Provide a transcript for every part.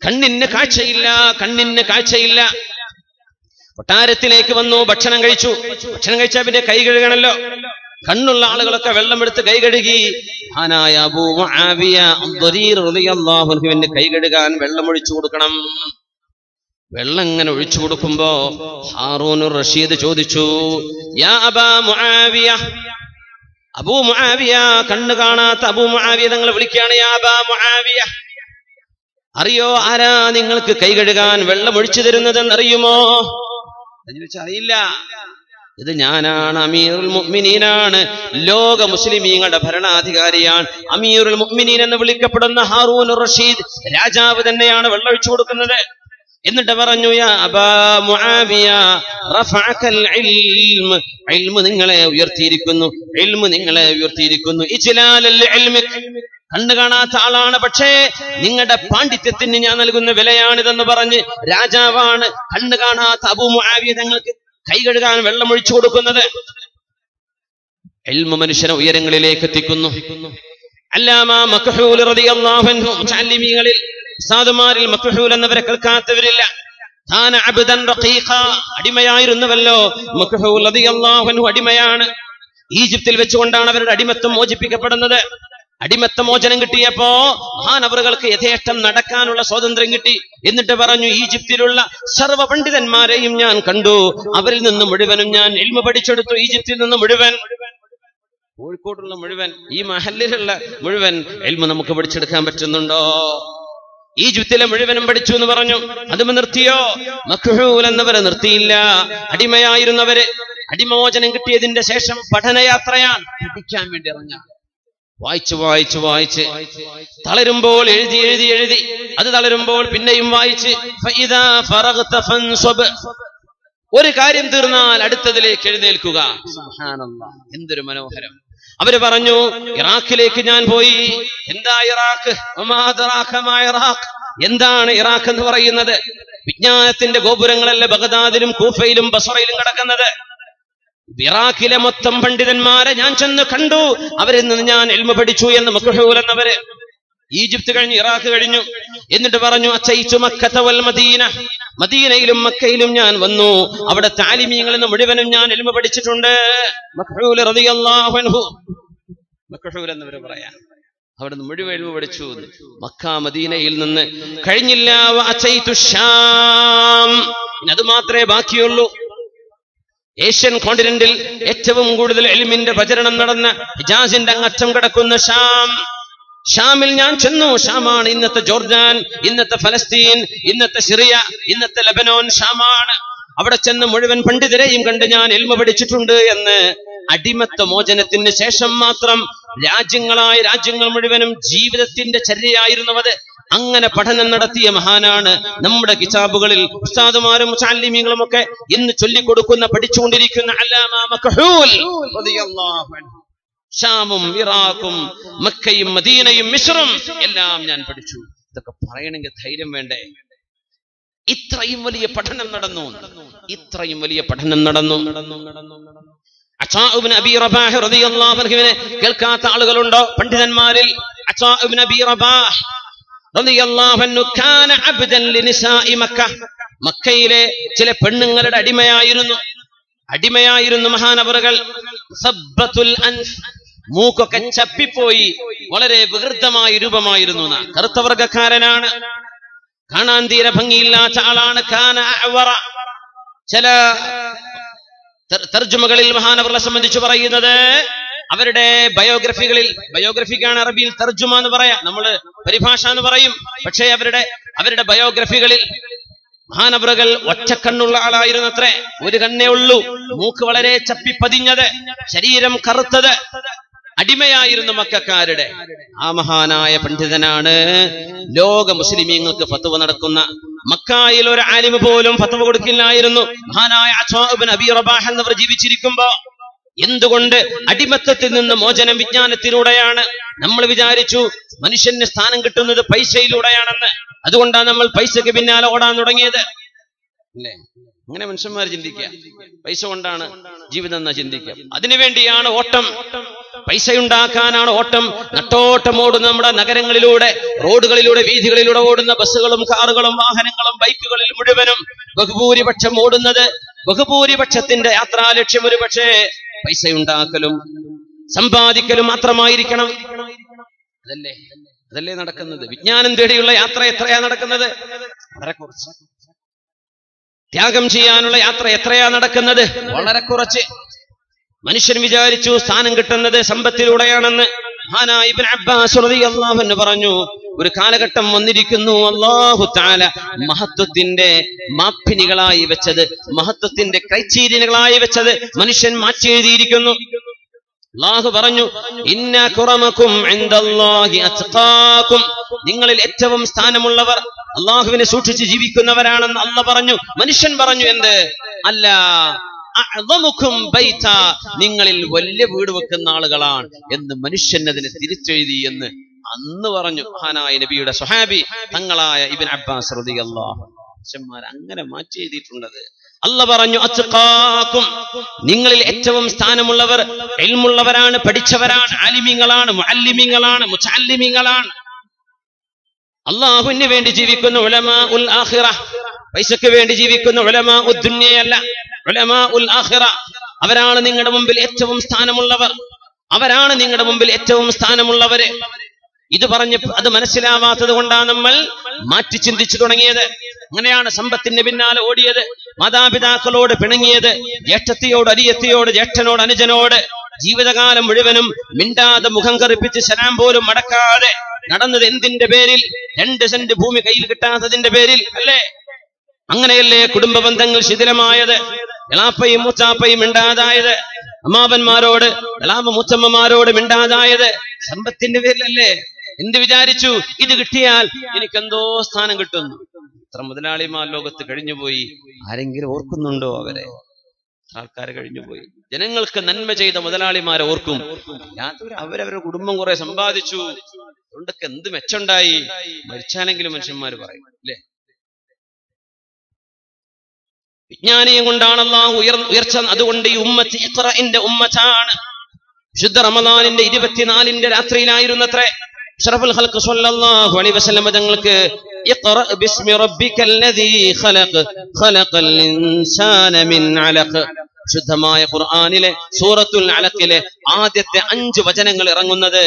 കണ്ണിന് കാഴ്ചയില്ല. കൊട്ടാരത്തിലേക്ക് വന്നു, ഭക്ഷണം കഴിച്ചാൽ പിന്നെ കൈ കഴുകണല്ലോ. കണ്ണുള്ള ആളുകളൊക്കെ വെള്ളമെടുത്ത് കൈ കഴുകി. മഹാനായ അബൂ മുആവിയ അദ്ദരീർ റളിയല്ലാഹു അൻഹുവിന് കൈ കഴുകാൻ വെള്ളം ഒഴിച്ചു കൊടുക്കണം. വെള്ളം ഇങ്ങനെ ഒഴിച്ചു കൊടുക്കുമ്പോ ഹാറൂനുർ റഷീദ് ചോദിച്ചു, യാ അബാ മുആവിയ, അബൂ മുആവിയ, കണ്ണ് കാണാത്ത അബൂ മുആവിയ തങ്ങൾ വിളിക്കുകയാണ്, യാ അബാ മുആവിയ, അറിയോ ആരാ നിങ്ങൾക്ക് കൈ കഴുകാൻ വെള്ളം ഒഴിച്ചു തരുന്നതെന്നറിയുമോ? അറിയില്ല. ഇത് ഞാനാണ്, അമീറുൽ മുഅ്മിനീനാണ്, ലോക മുസ്ലിമീങ്ങളുടെ ഭരണാധികാരിയാണ്. അമീറുൽ മുഅ്മിനീൻ എന്ന് വിളിക്കപ്പെടുന്ന ഹാറൂനുർ റഷീദ് രാജാവ് തന്നെയാണ് വെള്ളം ഒഴിച്ചു കൊടുക്കുന്നത്. എന്നിട്ട് പറഞ്ഞു, യാ അബാ മുആവിയ, റഫഅകൽ ഇൽമ്, ഇൽമ് നിങ്ങളെ ഉയർത്തിയിരിക്കുന്നു, ഇജ്ലാലൽ ഇൽമി, കണ്ണു കാണാത്ത ആളാണ്, പക്ഷേ നിങ്ങളുടെ പാണ്ഡിത്യത്തിന് ഞാൻ നൽകുന്ന വിലയാണിതെന്ന് പറഞ്ഞ് രാജാവാണ് കണ്ണു കാണാത്ത അബൂ മുആവിയ തങ്ങൾക്ക് കൈ കഴുകാൻ വെള്ളം ഒഴിച്ചു കൊടുക്കുന്നത്. ഇൽമു മനുഷ്യനെ ഉയരങ്ങളിലേക്ക് എത്തിക്കുന്നു. അല്ലാമ മക്ഹൂൽ റളിയല്ലാഹു അൻഹു, മുതഅല്ലിമീങ്ങളിൽ ഉസ്താദുമാരിൽ മക്ഹൂൽ എന്നവരെ കേൾക്കാത്തവരില്ല. കാന അബ്ദൻ റഖീഖ, അടിമയായിരുന്നുവല്ലോ മക്ഹൂൽ റളിയല്ലാഹു അൻഹു. അടിമയാണ്. ഈജിപ്തിൽ വെച്ചുകൊണ്ടാണ് അവരുടെ അടിമത്തം മോചിപ്പിക്കപ്പെടുന്നത്. അടിമത്ത മോചനം കിട്ടിയപ്പോ മഹാനവറുകൾക്ക് യഥേഷ്ടം നടക്കാനുള്ള സ്വാതന്ത്ര്യം കിട്ടി. എന്നിട്ട് പറഞ്ഞു, ഈജിപ്തിലുള്ള സർവ്വ പണ്ഡിതന്മാരെയും ഞാൻ കണ്ടു, അവരിൽ നിന്ന് മുഴുവനും ഞാൻ ഇൽമു പഠിച്ചെടുത്തു. ഈജിപ്തിൽ നിന്ന് മുഴുവൻ, കോഴിക്കോടുള്ള മുഴുവൻ, ഈ മഹല്ലിലുള്ള മുഴുവൻ ഇൽമു നമുക്ക് പഠിച്ചെടുക്കാൻ പറ്റുന്നുണ്ടോ? ഈജിപ്തിലെ മുഴുവനും പഠിച്ചു എന്ന് പറഞ്ഞു. അതും നിർത്തിയോ? മക്ഹൂൽ എന്നവരെ നിർത്തിയില്ല. അടിമയായിരുന്നവര് അടിമോചനം കിട്ടിയതിന്റെ ശേഷം പഠനയാത്രയാണ്, പഠിക്കാൻ വേണ്ടി ഇറങ്ങ. വായിച്ച് തളരുമ്പോൾ എഴുതി, അത് തളരുമ്പോൾ പിന്നെയും വായിച്ച്. ഫഇദാ ഫറഗ്ത ഫൻസബ്, ഒരു കാര്യം തീർന്നാൽ അടുത്തതിലേക്ക് എഴുന്നേൽക്കുക. സുബ്ഹാനല്ലാഹ്, എന്തൊരു മനോഹരം. അവര് പറഞ്ഞു, ഇറാഖിലേക്ക് ഞാൻ പോയി. എന്താ ഇറാഖ്? എന്താണ് ഇറാഖ് എന്ന് പറയുന്നത്? വിജ്ഞാനത്തിന്റെ ഗോപുരങ്ങളല്ല ബഗ്ദാദിലും കൂഫയിലും ബസ്രയിലും കിടക്കുന്നത്. ഇറാഖിലെ മൊത്തം പണ്ഡിതന്മാരെ ഞാൻ ചെന്ന് കണ്ടു, അവരിൽ നിന്ന് ഞാൻ ഇൽമു പഠിച്ചു എന്ന് മക്ഹൂൽ എന്നവര്. ഈജിപ്ത് കഴിഞ്ഞു, ഇറാഖ് കഴിഞ്ഞു. എന്നിട്ട് പറഞ്ഞു, അച്ചൈതു മക്കത വൽ മദീന, മദീനയിലും മക്കയിലും ഞാൻ വന്നു, അവിടെ താലിമീങ്ങളിൽ നിന്ന് മുഴുവനും ഞാൻ ഇൽമു പഠിച്ചിട്ടുണ്ട്. മക്ഹൂൽ റളിയല്ലാഹു അൻഹു, മക്ഹൂൽ എന്നവര് പറയാൻ, അവിടെ നിന്ന് മുഴുവൻ ഇൽമു പഠിച്ചു. മക്ക മദീനയിൽ നിന്ന് കഴിഞ്ഞില്ല. അച്ചൈതു ശാം, അത് മാത്രമേ ബാക്കിയുള്ളൂ. ഏഷ്യൻ കോണ്ടിനെന്റിൽ ഏറ്റവും കൂടുതൽ ഇൽമിന്റെ പ്രചരണം നടന്ന ഹിജാസിന്റെ അങ്ങറ്റം കിടക്കുന്ന ഷാമിൽ ഞാൻ ചെന്നു. ഷാമാണ് ഇന്നത്തെ ജോർദാൻ, ഇന്നത്തെ ഫലസ്തീൻ, ഇന്നത്തെ സിറിയ, ഇന്നത്തെ ലബനോൻ ഷാമാണ്. അവിടെ ചെന്ന് മുഴുവൻ പണ്ഡിതരെയും കണ്ട് ഞാൻ ഇൽമു പഠിച്ചിട്ടുണ്ട് എന്ന്. അടിമത്ത മോചനത്തിന് ശേഷം മാത്രം രാജ്യങ്ങൾ മുഴുവനും ജീവിതത്തിന്റെ ചര്യയായിരുന്നത്. അങ്ങനെ പഠനം നടത്തിയ മഹാനാണ്. നമ്മുടെ കിതാബുകളിൽ ഉസ്താദുമാരും മുതഅല്ലിമീങ്ങളും ഒക്കെ ഇന്ന് ചൊല്ലിക്കൊടുക്കുന്ന, പഠിച്ചുകൊണ്ടിരിക്കുന്ന അല്ലാമ മക്ഹൂൽ റളിയല്ലാഹു അൻഹു. ഷാമും ഇറാഖും മക്കയും മദീനയും മിസ്റും എല്ലാം ഞാൻ പഠിച്ചു. ഇതൊക്കെ പറയണമെങ്കിൽ ധൈര്യം വേണ്ടേ? ഇത്രയും വലിയ പഠനം നടന്നു. അതാ ഇബ്നു അബീ റബാഹ് റളിയല്ലാഹു അൻഹുവിനെ കേൾക്കാത്ത ആളുകളുണ്ടോ പണ്ഡിതന്മാരിൽ? അതാ ഇബ്നു അബീ റബാഹ് റളിയല്ലാഹു അൻഹു കാന അബ്ദൻ ലിനിസാഇ മക്ക, മക്കയിലെ ചില പെണ്ണുങ്ങളുടെ അടിമയായിരുന്നു മഹാനവറുകൾ. സബ്ബത്തുൽ അൻഫ്, മൂക്കൊക്കെ ചപ്പിപ്പോയി, വളരെ വികൃതമായ രൂപമായിരുന്നു. കറുത്ത വർഗക്കാരനാണ്, കാണാൻ തീരെ ഭംഗിയില്ലാത്ത ആളാണ്. കാന അഅ്വറ, ചില തർജുമകളിൽ മഹാനവറുകളെ സംബന്ധിച്ച് പറയുന്നത്, അവരുടെ ബയോഗ്രഫിക്കാണ് അറബിയിൽ തർജുമ എന്ന് പറയാം, നമ്മള് പരിഭാഷ എന്ന് പറയും. പക്ഷേ അവരുടെ ബയോഗ്രഫികളിൽ മഹാനവറുകൾ ഒറ്റക്കണ്ണുള്ള ആളായിരുന്നത്രേ. ഒരു കണ്ണേ ഉള്ളൂ, മൂക്ക് വളരെ ചപ്പിപ്പതിഞ്ഞത്, ശരീരം കറുത്തത്. അടിമയായിരുന്നു മക്കക്കാരുടെ. ആ മഹാനായ പണ്ഡിതനാണ് ലോക മുസ്ലിമീങ്ങൾക്ക് ഫത്വ നടക്കുന്ന. മക്കയിൽ ഒരു ആലിമ് പോലും ഫത്വ കൊടുക്കില്ലായിരുന്നു. മഹാനായ അതാ ഇബ്നു അബീ റബാഹ് എന്നവർ ജീവിച്ചിരിക്കുമ്പോ. എന്തുകൊണ്ട്? അടിമത്തത്തിൽ നിന്ന് മോചനം വിജ്ഞാനത്തിലൂടെയാണ്. നമ്മൾ വിചാരിച്ചു മനുഷ്യന് സ്ഥാനം കിട്ടുന്നത് പൈസയിലൂടെയാണെന്ന്. അതുകൊണ്ടാണ് നമ്മൾ പൈസക്ക് പിന്നാലെ ഓടാൻ തുടങ്ങിയത്, അല്ലേ? അങ്ങനെ മനുഷ്യന്മാർ ചിന്തിക്കുക, പൈസ കൊണ്ടാണ് ജീവിതം എന്നാ ചിന്തിക്കുക. അതിനുവേണ്ടിയാണ് ഓട്ടം. പൈസയുണ്ടാക്കാനാണ് ഓട്ടം. നട്ടോട്ടം ഓടുന്ന നമ്മുടെ നഗരങ്ങളിലൂടെ, റോഡുകളിലൂടെ, വീഥികളിലൂടെ ഓടുന്ന ബസ്സുകളും കാറുകളും വാഹനങ്ങളും ബൈക്കുകളിൽ മുഴുവനും ബഹുഭൂരിപക്ഷം ഓടുന്നത്, ബഹുഭൂരിപക്ഷത്തിന്റെ യാത്രാ ലക്ഷ്യം ഒരു പക്ഷേ പൈസയുണ്ടാക്കലും സമ്പാദിക്കലും മാത്രമായിരിക്കണം. അതല്ലേ നടക്കുന്നത്. വിജ്ഞാനം തേടിയുള്ള യാത്ര എത്രയാ നടക്കുന്നത്? വളരെ കുറച്ച്. ത്യാഗം ചെയ്യാനുള്ള യാത്ര എത്രയാ നടക്കുന്നത്? വളരെ കുറച്ച്. മനുഷ്യൻ വിചാരിച്ചു സ്ഥാനം കിട്ടുന്നത് സമ്പത്തിലൂടെയാണെന്ന്. മഹാനായ ഇബ്നു അബ്ബാസ് റളിയല്ലാഹു അൻഹു പറഞ്ഞു, ഒരു കാലഘട്ടം വന്നിരിക്കുന്നു അല്ലാഹു തആല മഹത്വത്തിന്റെ മാപ്പിനികളായി വെച്ചത്, മഹത്വത്തിന്റെ ക്രൈറ്റീരിയനുകളായി വെച്ചത് മനുഷ്യൻ മാറ്റി എഴുതിയിരിക്കുന്നു. അല്ലാഹു പറഞ്ഞു, ഇന്ന അക്റമകും ഇൻദല്ലാഹി അത്ഖാകും, നിങ്ങളിൽ ഏറ്റവും സ്ഥാനമുള്ളവർ അല്ലാഹുവിനെ സൂക്ഷിച്ച് ജീവിക്കുന്നവരാണെന്ന് അല്ലാഹു പറഞ്ഞു. മനുഷ്യൻ പറഞ്ഞു എന്ത്? അല്ല, അഅ്ളമുകും ബൈത, നിങ്ങളിൽ വലിയ വീട് വെക്കുന്ന ആളുകളാണ് എന്ന് മനുഷ്യൻ അതിനെ തിരിച്ചെഴുതി എന്ന് അന്ന് പറഞ്ഞു മഹാനായ നബിയുടെ സ്വഹാബി തങ്ങളായ ഇബ്നു അബ്ബാസ് റളിയല്ലാഹു അൻഹു. അങ്ങനെ മാറ്റി എഴുതിയിട്ടുള്ളത്. അല്ലാഹു പറഞ്ഞു, അത്ഖാകും, നിങ്ങളിൽ ഏറ്റവും സ്ഥാനമുള്ളവർ ഇൽമുള്ളവരാണ്, പഠിച്ചവരാണ്, ആലിമീങ്ങളാണ്, മുഅല്ലിമീങ്ങളാണ്, മുതഅല്ലിമീങ്ങളാണ്. അല്ലാഹുവിന് വേണ്ടി ജീവിക്കുന്ന ഉലമാ ഉൽ ആഖിറ, പൈസക്ക് വേണ്ടി ജീവിക്കുന്ന ഉലമാ ഉദ് ദുനിയയല്ല, ഉലമാ ഉൽ ആഖിറ. അവരാണ് നിങ്ങളുടെ മുമ്പിൽ ഏറ്റവും സ്ഥാനമുള്ളവർ, അവരാണ് നിങ്ങളുടെ മുമ്പിൽ ഏറ്റവും സ്ഥാനമുള്ളവര്. ഇത് പറഞ്ഞ് അത് മനസ്സിലാവാത്തത് കൊണ്ടാണ് നമ്മൾ മാറ്റി ചിന്തിച്ചു തുടങ്ങിയത്. അങ്ങനെയാണ് സമ്പത്തിന്റെ പിന്നാലെ ഓടിയത്, മാതാപിതാക്കളോട് പിണങ്ങിയത്, ജ്യേഷ്ഠത്തിയോട് അനിയത്തിയോട്, ജ്യേഷ്ഠനോട് അനുജനോട് ജീവിതകാലം മുഴുവനും മിണ്ടാതെ മുഖം കറുപ്പിച്ച് സലാം പോലും മടക്കാതെ നടന്നത് എന്തിന്റെ പേരിൽ? 2 സെന്റ് ഭൂമി കയ്യിൽ കിട്ടാത്തതിന്റെ പേരിൽ അല്ലേ? അങ്ങനെയല്ലേ കുടുംബ ബന്ധങ്ങൾ ശിഥിലമായത്, എളാപ്പയും മൂച്ചാപ്പയും മിണ്ടാതായത്, അമ്മാവന്മാരോട് എളാമ മൂച്ചമ്മമാരോട് മിണ്ടാതായത് സമ്പത്തിന്റെ പേരിലല്ലേ? എന്ത് വിചാരിച്ചു? ഇത് കിട്ടിയാൽ എനിക്കെന്തോ സ്ഥാനം കിട്ടുന്നു. ഇത്ര മുതലാളിമാർ ലോകത്ത് കഴിഞ്ഞുപോയി. ആരെങ്കിലും ഓർക്കുന്നുണ്ടോ അവരെ? ആൾക്കാര് കഴിഞ്ഞുപോയി. ജനങ്ങൾക്ക് നന്മ ചെയ്ത മുതലാളിമാരെ ഓർക്കും. അവരവരുടെ കുടുംബം കുറെ സമ്പാദിച്ചു, അതുകൊണ്ടൊക്കെ എന്ത് മെച്ചുണ്ടായി? മരിച്ചാലെങ്കിലും മനുഷ്യന്മാര് പറയും അല്ലേ? വിജ്ഞാനിയും കൊണ്ടാണ് അല്ലാഹു ഉയർച്ച. അതുകൊണ്ട് ഈ ഉമ്മത്ത് ഇഖ്റഇന്റെ ഉമ്മത്താണ്. ശുദ്ധ റമദാനിന്റെ 24ന്റെ രാത്രിയിലായിരുന്നത്രേ അഷ്റഫുൽ ഖൽഖ് സ്വല്ലല്ലാഹു അലൈഹി വസല്ലം തങ്ങൾക്ക് ഇഖ്റ ബിസ്മി റബ്ബിക്കല്ലദീ ഖലഖ് ഖലഖൽ ഇൻസാന മിൻ അലഖ്, ശുദ്ധമായ ഖുർആനിലെ സൂറത്തുൽ അലഖിലെ ആദ്യത്തെ 5 വചനങ്ങൾ ഇറങ്ങുന്നത്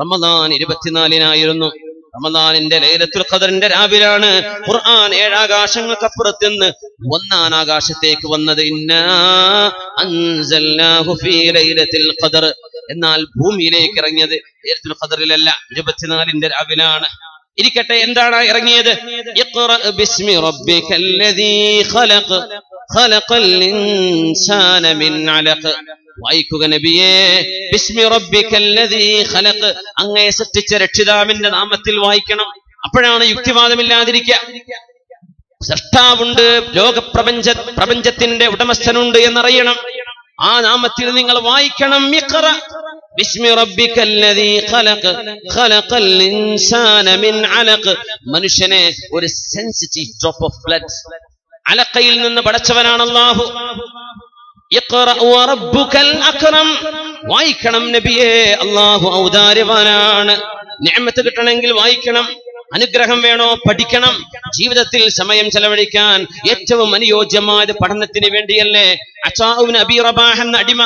റമദാൻ 24നായിരുന്നു. റമദാനിന്റെ ലൈലത്തുൽ ഖദറിന്റെ രാവിലാണ് ഖുർആൻ 7 ആകാശങ്ങൾക്കപ്പുറത്ത് നിന്ന് 1 ആകാശത്തേക്ക് വന്നത്. ഇന്നാ അൻസൽനാഹു ഫീ ലൈലത്തുൽ ഖദർ. എന്നാൽ ഭൂമിയിലേക്ക് ഇറങ്ങിയത് ലൈലത്തുൽ ഖദറിലല്ല, 24ന്റെ രാവിലാണ്. ഇരിക്കട്ടെ, എന്താണ് ഇറങ്ങിയത്? ഇഖ്റ ബിസ്മി റബ്ബിക്കല്ലദീ ഖലഖ് ഖലഖൽ ഇൻസാന മിൻ അലഖ്. വായിക്കുക നബിയേ, ബിസ്മി റബ്ബിക്കല്ലദീ ഖലഖ്, അങ്ങയെ സൃഷ്ടിച്ച രക്ഷിതാവിന്റെ നാമത്തിൽ വായിക്കണം. അപ്പോഴാണ് യുക്തിവാദമില്ലാതിരിക്കുക. സൃഷ്ടാവുണ്ട്, പ്രപഞ്ചത്തിന്റെ ഉടമസ്ഥനുണ്ട് എന്നറിയണം. ആ നാമത്തിൽ നിങ്ങൾ വായിക്കണം. ഇഖ്റ ബിസ്മി റബ്ബിക്കല്ലദീ ഖലഖ് ഖലഖൽ ഇൻസാന മിൻ അലഖ്. മനുഷ്യനെ ഒരു സെൻസിറ്റീവ് ഡ്രോപ്പ് ഓഫ് ബ്ലഡ്, അലഖയിൽ നിന്ന് പടച്ചവനാണ് അല്ലാഹു. ഇഖ്റ വറബ്ബുകൽ അക്രം, വായിക്കണം നബിയേ, അല്ലാഹു ഔദാര്യവാനാണ്. നിഅമത്ത് കിട്ടണമെങ്കിൽ വായിക്കണം. അനുഗ്രഹം വേണോ? പഠിക്കണം. ജീവിതത്തിൽ സമയം ചെലവഴിക്കാൻ ഏറ്റവും അനുയോജ്യമായത് പഠനത്തിന് വേണ്ടിയല്ലേ? അത്വാ ഇബ്നു അബീ റബാഹ് എന്ന അടിമ,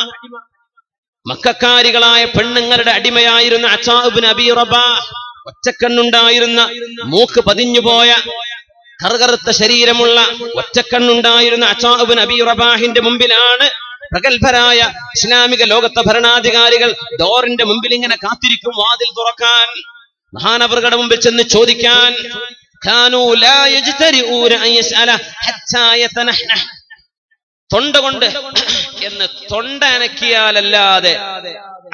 മക്കക്കാരികളായ പെണ്ണുങ്ങളുടെ അടിമയായിരുന്ന അത്വാ ഇബ്നു അബീ റബാഹ്, ഒറ്റക്കണ്ണുണ്ടായിരുന്ന, മൂക്ക് പതിഞ്ഞുപോയ, കറുകറുത്ത ശരീരമുള്ള, ഒറ്റക്കണ്ണുണ്ടായിരുന്ന അത്വാ ഇബ്നു അബീ റബാഹിന്റെ മുമ്പിലാണ് പ്രഗത്ഭരായ ഇസ്ലാമിക ലോകത്തെ ഭരണാധികാരികൾ ഡോറിന്റെ മുമ്പിൽ ഇങ്ങനെ കാത്തിരിക്കും വാതിൽ തുറക്കാൻ, മഹാനവറുകളുടെ മുമ്പിൽ ചെന്ന് ചോദിക്കാൻ. തൊണ്ട കൊണ്ട് എന്ന് തൊണ്ട അനക്കിയാലല്ലാതെ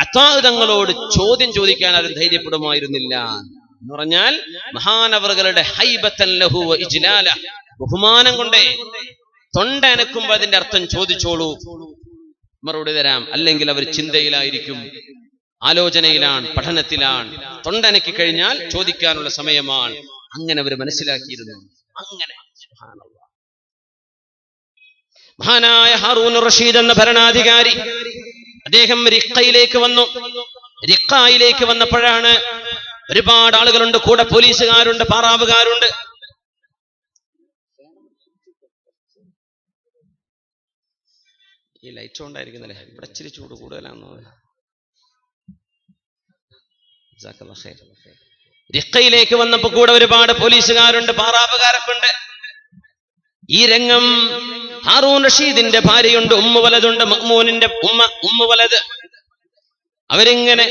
അത്വാതങ്ങളോട് ചോദ്യം ചോദിക്കാൻ ആരും ധൈര്യപ്പെടുമായിരുന്നില്ല എന്ന് പറഞ്ഞാൽ മഹാനവറുകളുടെ ഹൈബത്തൻ ലഹു വ ഇജ്ലാല, ബഹുമാനം കൊണ്ടേ. തൊണ്ട അനക്കുമ്പോൾ അതിന്റെ അർത്ഥം ചോദിച്ചോളൂ, മറുപടി തരാം. അല്ലെങ്കിൽ അവർ ചിന്തയിലായിരിക്കും, ആലോചനയിലാണ്, പഠനത്തിലാണ്. തൊണ്ടനക്കി കഴിഞ്ഞാൽ ചോദിക്കാനുള്ള സമയമാണ്. അങ്ങനെ അവർ മനസ്സിലാക്കിയിരുന്നു. അങ്ങനെ മഹാനായ ഹാറൂൻ റഷീദ് എന്ന ഭരണാധികാരി, അദ്ദേഹം റിഖയിലേക്ക് വന്നു. റിഖയിലേക്ക് വന്നപ്പോഴാണ് ഒരുപാട് ആളുകളുണ്ട്, കൂടെ പോലീസുകാരുണ്ട്, പാറാവുകാരുണ്ട്. ഈ ലൈറ്റ് കൊണ്ടായിരിക്കുന്നല്ലേ, ഇവിടെ ഇച്ചിരി ചൂട് കൂടുതലാണെന്ന്. റിഖയിലേക്ക് വന്നപ്പോ കൂടെ ഒരുപാട് പോലീസുകാരുണ്ട്, പാറാവുകാരൊക്കെ ഉണ്ട്. ഈ രംഗം ഹാറൂൻ റഷീദിന്റെ ഭാര്യയുണ്ട്, ഉമ്മുവലതുണ്ട്, മഅ്മൂനിന്റെ ഉമ്മുവലത്. അവരിങ്ങനെ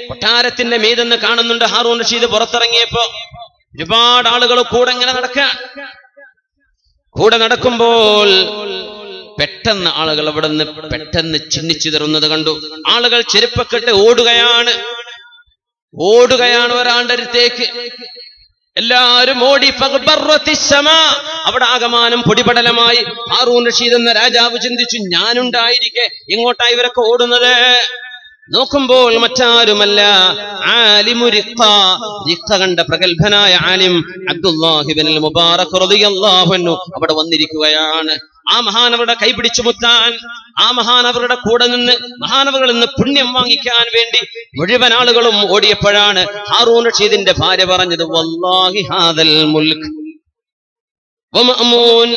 കൊട്ടാരത്തിന്റെ മീതെന്ന് കാണുന്നുണ്ട്. ഹാറൂൻ റഷീദ് പുറത്തിറങ്ങിയപ്പോ ഒരുപാട് ആളുകൾ കൂടെ ഇങ്ങനെ നടക്കാൻ. കൂടെ നടക്കുമ്പോൾ പെട്ടെന്ന് ആളുകൾ അവിടെ നിന്ന് പെട്ടെന്ന് ചിന്നിച്ചിതറുന്നത് കണ്ടു. ആളുകൾ ചെരുപ്പക്കെട്ട് ഓടുകയാണ് ഒരാളുടെ അടുത്തേക്ക്. എല്ലാവരും ഓടി. അവിടെ ആകമാനം പൊടിപടലമായി. ഹാറൂൻ റഷീദ് എന്ന രാജാവ് ചിന്തിച്ചു, ഞാനുണ്ടായിരിക്കെ എങ്ങോട്ടാ ഇവരൊക്കെ ഓടുന്നത്? നോക്കുമ്പോൾ മറ്റാരുമല്ല, ആലിമു റിഖ കണ്ട പ്രഗത്ഭനായ ആലിം അബ്ദുല്ലാഹി ഇബ്നുൽ മുബാറക് റളിയല്ലാഹു അൻഹു അവിടെ വന്നിരിക്കുകയാണ്. ആ മഹാനവരുടെ കൈപിടിച്ചു മുത്താൻ, ആ മഹാനവരുടെ കൂടെ നിന്ന് മഹാനവകളിൽ നിന്ന് പുണ്യം വാങ്ങിക്കാൻ വേണ്ടി മുഴുവൻ ആളുകളും ഓടിയപ്പോഴാണ് ഹാറൂൻ റഷീദിന്റെ ഭാര്യ പറഞ്ഞത്, വല്ലാഹി ഹാദൽ മുൽക്ക് വമഅ്മൂൻ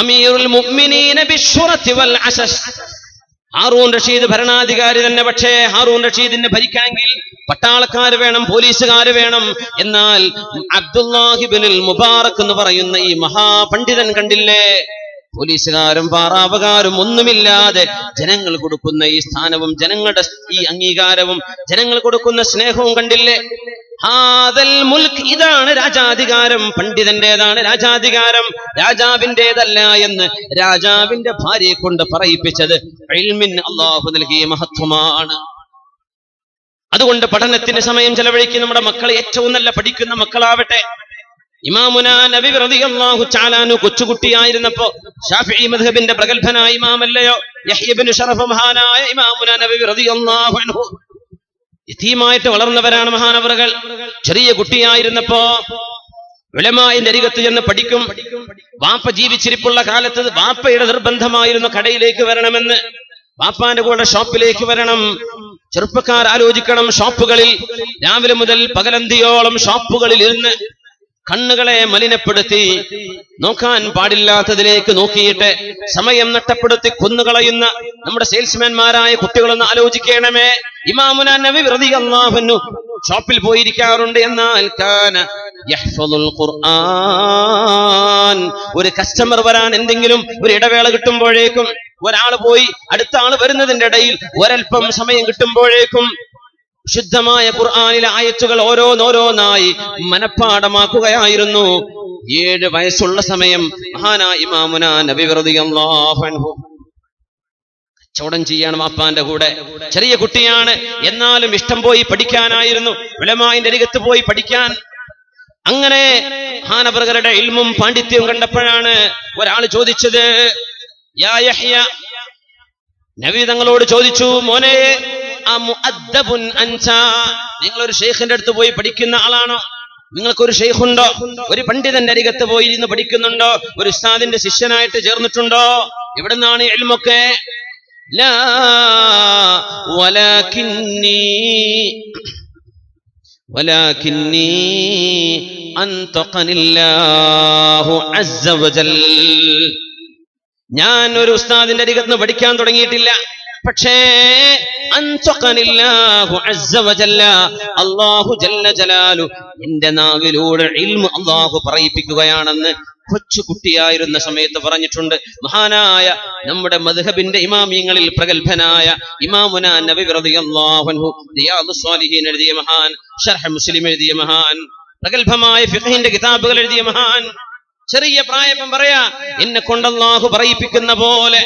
അമീറുൽ മുഅ്മിനീന ബിശ്ശുറതി വൽ അശശ്. ഹാറൂൻ റഷീദ് ഭരണാധികാരി തന്നെ, പക്ഷേ ഹാറൂൻ റഷീദിനെ ഭരിക്കണമെങ്കിൽ പട്ടാളക്കാർ വേണം, പോലീസുകാർ വേണം. എന്നാൽ അബ്ദുല്ലാഹി ഇബ്നുൽ മുബാറക് എന്ന് പറയുന്ന ഈ മഹാപണ്ഡിതൻ കണ്ടില്ലേ, പോലീസുകാരും പാറാവുകാരും ഒന്നുമില്ലാതെ ജനങ്ങൾ കൊടുക്കുന്ന ഈ സ്ഥാനവും ജനങ്ങളുടെ ഈ അംഗീകാരവും ജനങ്ങൾ കൊടുക്കുന്ന സ്നേഹവും കണ്ടില്ലേ. ഹാദൽ മുൽക്ക്, ഇതാണ് രാജാധികാരം. പണ്ഡിതന്റേതാണ് രാജാധികാരം, രാജാവിന്റേതല്ല എന്ന് രാജാവിന്റെ ഭാര്യയെ കൊണ്ട് പറയിപ്പിച്ചത് ഇൽമിന് അല്ലാഹു നൽകിയ മഹത്വമാണ്. അതുകൊണ്ട് പഠനത്തിന് സമയം ചെലവഴിക്കുന്ന നമ്മുടെ മക്കളെ ഏറ്റവും നല്ല പഠിക്കുന്ന മക്കളാവട്ടെ. ഇമാമുനാ നബവി റളിയല്ലാഹു തആല അൻഹു കൊച്ചുകുട്ടിയായിരുന്നപ്പോ ശാഫിഈ മദ്ഹബിന്റെ പ്രഗൽഭനായ ഇമാമല്ലയോ യഹ്യ ഇബ്നു ശറഫ്, മഹാനായ ഇമാമുനാ നബവി റളിയല്ലാഹു അൻഹു യതീമായിട്ട് വളർന്നവരാണ് മഹാനവറുകൾ. ചെറിയ കുട്ടിയായിരുന്നപ്പോ ഉലമാഇന്റെ അരികത്ത് ചെന്ന് പഠിക്കും. വാപ്പ ജീവിച്ചിരിപ്പുള്ള കാലത്ത് വാപ്പയുടെ നിർബന്ധമായിരുന്നു കടയിലേക്ക് വരണമെന്ന്. വാപ്പാന്റെ കൂടെ ഷോപ്പിലേക്ക് വരണം. ചെറുപ്പക്കാർ ആലോചിക്കണം, ഷോപ്പുകളിൽ രാവിലെ മുതൽ പകലന്തിയോളം ഷോപ്പുകളിൽ ഇരുന്ന് കണ്ണുകളെ മലിനപ്പെടുത്തി നോക്കാൻ പാടില്ലാത്തതിലേക്ക് നോക്കിയിട്ട് സമയം നഷ്ടപ്പെടുത്തി കൊന്നുകളയുന്ന നമ്മുടെ സെയിൽസ്മാൻമാരായ കുട്ടികളൊന്ന് ആലോചിക്കണമേ. ഇമാമുനാ നബവി റളിയല്ലാഹു അൻഹു ഷോപ്പിൽ പോയിരിക്കാറുണ്ട്. എന്നാൽ കാന യഹ്ഫദുൽ ഖുർആൻ, ഒരു കസ്റ്റമർ വരാൻ എന്തെങ്കിലും ഒരു ഇടവേള കിട്ടുമ്പോഴേക്കും, ഒരാൾ പോയി അടുത്ത ആൾ വരുന്നതിന്റെ ഇടയിൽ ഒരൽപ്പം സമയം കിട്ടുമ്പോഴേക്കും ശുദ്ധമായ ഖുർആനിലെ ആയത്തുകൾ ഓരോന്നോരോന്നായി മനഃപ്പാഠമാക്കുകയായിരുന്നു. 7 വയസ്സുള്ള സമയം മഹാനായ ഇമാമുനാ നബവി റളിയല്ലാഹു അൻഹു കച്ചവടം ചെയ്യാണ് വാപ്പാന്റെ കൂടെ. ചെറിയ കുട്ടിയാണ്, എന്നാലും ഇഷ്ടം പോയി പഠിക്കാനായിരുന്നു, ഉലമാഇന്റെ അരികത്ത് പോയി പഠിക്കാൻ. അങ്ങനെ മഹാനവറുകളുടെ ഇൽമും പാണ്ഡിത്യവും കണ്ടപ്പോഴാണ് ഒരാൾ ചോദിച്ചത്, യാ യഹ്യ, നബി തങ്ങളോട് ചോദിച്ചു, മോനെ അമുഅദ്ദബുൻ അൻത, നിങ്ങളൊരു ഷെയ്ഖിന്റെ അടുത്ത് പോയി പഠിക്കുന്ന ആളാണോ? നിങ്ങൾക്കൊരു ഷെയ്ഖുണ്ടോ? ഒരു പണ്ഡിതന്റെ അരികത്ത് പോയി ഇരുന്ന് പഠിക്കുന്നുണ്ടോ? ഒരു ഉസ്താദിന്റെ ശിഷ്യനായിട്ട് ചേർന്നിട്ടുണ്ടോ? എവിടുന്നാണ് ഇൽമൊക്കെ? ലാ വലാകിന്നി അൻതഖനില്ലാഹു അസ്സ വജൽ, ഞാൻ ഒരു ഉസ്താദിന്റെ അരികത്ത് നിന്ന് പഠിക്കാൻ തുടങ്ങിയിട്ടില്ല, പക്ഷേ അൻതഖനില്ലാഹു അസ്സ വജല്ല, അല്ലാഹു ജല്ല ജലാലു എന്റെ നാവിലൂടെ ഇൽമു അല്ലാഹു പറയിപ്പിക്കുകയാണെന്ന് കൊച്ചുകുട്ടിയായിരുന്ന സമയത്ത് പറഞ്ഞിട്ടുണ്ട്. മഹാനായ നമ്മുടെ മദ്ഹബിന്റെ ഇമാമിയങ്ങളിൽ പ്രഗൽഭനായ ഇമാമുനാ നബവി റളിയല്ലാഹു അൻഹു റിയാദുസ് സ്വാലിഹീൻ എഴുതിയ മഹാൻ, ശർഹ് മുസ്ലിം എഴുതിയ മഹാൻ, പ്രഗൽഭമായ ഫിഖ്ഹിന്റെ കിതാബുകൾ എഴുതിയ മഹാൻ, ചെറിയ പ്രായപ്പം പറയാ, എന്നെ കൊണ്ട് അല്ലാഹു പറയിപ്പിക്കുന്ന പോലെ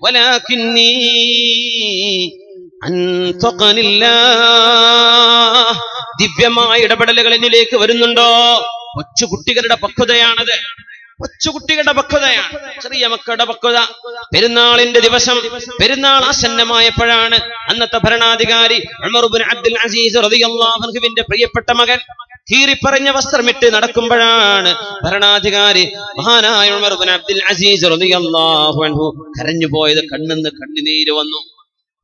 വലാകിന്നി അൻതഖനില്ലാഹ്, ദിവ്യമായ ഇടപെടലുകൾ എന്നിലേക്ക് വരുന്നുണ്ടോ? കൊച്ചുകുട്ടികളുടെ പക്വതയാണത്, കൊച്ചുകുട്ടികളുടെ പക്വതയാണ്, ചെറിയ മക്കളുടെ പക്വത. പെരുന്നാളിന്റെ ദിവസം, പെരുന്നാൾ ആസന്നമായപ്പോഴാണ് അന്നത്തെ ഭരണാധികാരി ഉമർ ഇബ്നു അബ്ദുൽ അസീസ് റളിയല്ലാഹു അൻഹുവിന്റെ പ്രിയപ്പെട്ട മകൻ കീറിപ്പറഞ്ഞ വസ്ത്രമിട്ട് നടക്കുമ്പോഴാണ് ഭരണാധികാരി മഹാനായ ഉമർ ഇബ്നു അബ്ദുൽ അസീസ് റളിയല്ലാഹു അൻഹു കരഞ്ഞുപോയത്. കണ്ണിന്ന് കണ്ണുനീര് വന്നു.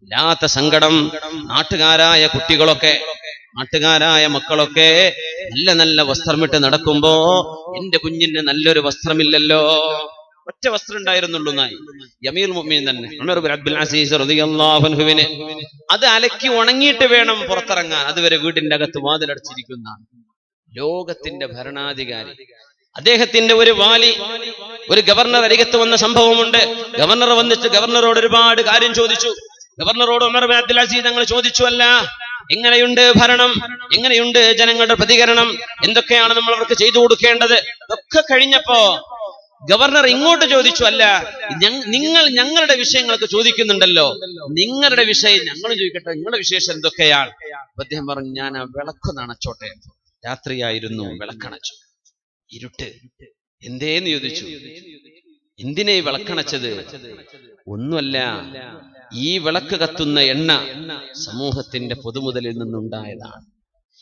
ഇല്ലാത്ത സങ്കടം. നാട്ടുകാരായ കുട്ടികളൊക്കെ, നാട്ടുകാരായ മക്കളൊക്കെ നല്ല നല്ല വസ്ത്രമിട്ട് നടക്കുമ്പോ എന്റെ കുഞ്ഞിന് നല്ലൊരു വസ്ത്രമില്ലല്ലോ. ഒറ്റ വസ്ത്രം ഉണ്ടായിരുന്നുള്ളൂ നായി. യമീൽ മുഅ്മിനീൻ തന്നെ ഉമർ ഇബ്നു അബ്ദുൽ അസീസ് റളിയല്ലാഹു അൻഹുവിന് അത് അലക്കി ഉണങ്ങിയിട്ട് വേണം പുറത്തിറങ്ങാൻ. അതുവരെ വീടിന്റെ അകത്ത് വാതിലടച്ചിരിക്കുന്ന ലോകത്തിന്റെ ഭരണാധികാരി. അദ്ദേഹത്തിന്റെ ഒരു വാലി, ഒരു ഗവർണർ അരികത്ത് വന്ന സംഭവമുണ്ട്. ഗവർണർ വന്നിട്ട് ഗവർണറോട് ഒരുപാട് കാര്യം ചോദിച്ചു. ഗവർണറോട് ഉമർ ഇബ്നു അബ്ദുൽ അസീസ് തങ്ങൾ ചോദിച്ചു, അല്ല എങ്ങനെയുണ്ട് ഭരണം, എങ്ങനെയുണ്ട് ജനങ്ങളുടെ പ്രതികരണം, എന്തൊക്കെയാണ് നമ്മൾ അവർക്ക് ചെയ്തു കൊടുക്കേണ്ടത്? ഇതൊക്കെ കഴിഞ്ഞപ്പോ ഗവർണർ ഇങ്ങോട്ട് ചോദിച്ചു, അല്ല നിങ്ങൾ ഞങ്ങളുടെ വിഷയങ്ങളൊക്കെ ചോദിക്കുന്നുണ്ടല്ലോ, നിങ്ങളുടെ വിഷയം ഞങ്ങളും ചോദിക്കട്ടെ, നിങ്ങളുടെ വിശേഷം എന്തൊക്കെയാണ്? അദ്ദേഹം പറഞ്ഞു, ഞാൻ ആ വിളക്ക് നനച്ചോട്ടെ. രാത്രിയായിരുന്നു, വിളക്കണച്ചു. ഇരുട്ട്. എന്തേന്ന് ചോദിച്ചു. എന്തിനാ ഈ വിളക്കണച്ചത്? ഒന്നുമല്ല, ഈ വിളക്ക് കത്തുന്ന എണ്ണ സമൂഹത്തിന്റെ പൊതുമുതലിൽ നിന്നുണ്ടായതാണ്.